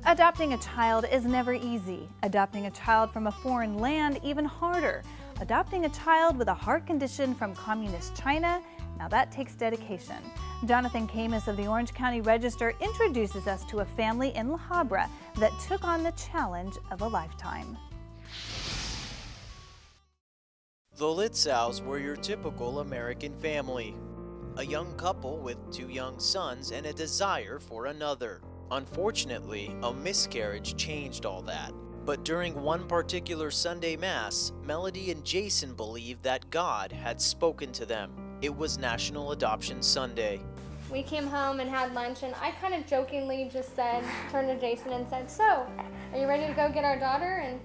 Adopting a child is never easy. Adopting a child from a foreign land even harder. Adopting a child with a heart condition from communist China, now that takes dedication. Jonathan Camus of the Orange County Register introduces us to a family in La Habra that took on the challenge of a lifetime. The Litzows were your typical American family. A young couple with 2 young sons and a desire for another. Unfortunately, a miscarriage changed all that. But during one particular Sunday Mass, Melody and Jason believed that God had spoken to them. It was National Adoption Sunday. We came home and had lunch, and I kind of jokingly just said, turned to Jason and said, "So, are you ready to go get our daughter?" And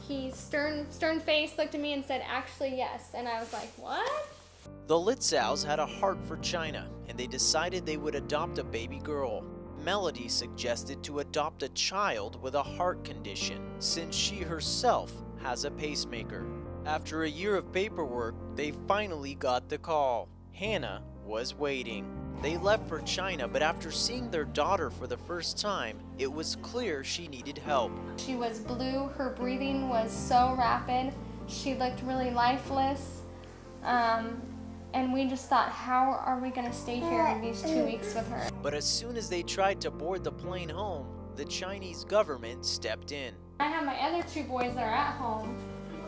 he, stern face, looked at me and said, "Actually, yes." And I was like, "What?" The Litzows had a heart for China, and they decided they would adopt a baby girl. Melody suggested to adopt a child with a heart condition, since she herself has a pacemaker. After a year of paperwork, they finally got the call. Hannah was waiting. They left for China, but after seeing their daughter for the first time, it was clear she needed help. She was blue, her breathing was so rapid, she looked really lifeless. And we just thought, how are we going to stay here in these 2 weeks with her? But as soon as they tried to board the plane home, the Chinese government stepped in. I have my other 2 boys that are at home,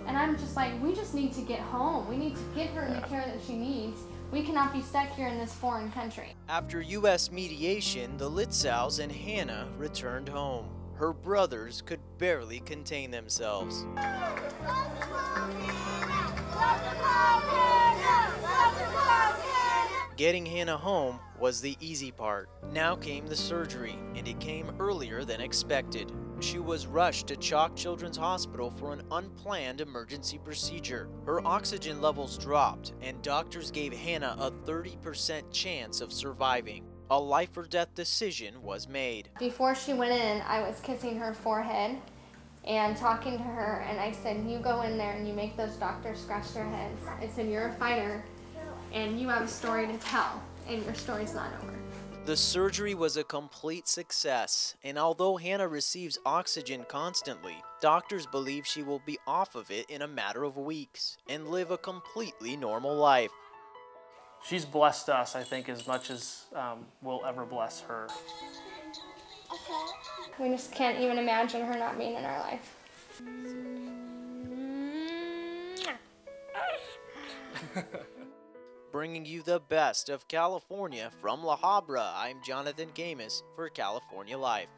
and I'm just like, we just need to get home. We need to get her the care that she needs. We cannot be stuck here in this foreign country. After U.S. mediation, the Litzows and Hannah returned home. Her brothers could barely contain themselves. Getting Hannah home was the easy part. Now came the surgery, and it came earlier than expected. She was rushed to Chalk Children's Hospital for an unplanned emergency procedure. Her oxygen levels dropped, and doctors gave Hannah a 30% chance of surviving. A life or death decision was made. Before she went in, I was kissing her forehead and talking to her, and I said, "You go in there and you make those doctors scratch their heads." I said, "You're a fighter, and you have a story to tell, and your story's not over." The surgery was a complete success, and although Hannah receives oxygen constantly, doctors believe she will be off of it in a matter of weeks and live a completely normal life. She's blessed us, I think, as much as we'll ever bless her. We just can't even imagine her not being in our life. Bringing you the best of California from La Habra, I'm Jonathan Camus for California Life.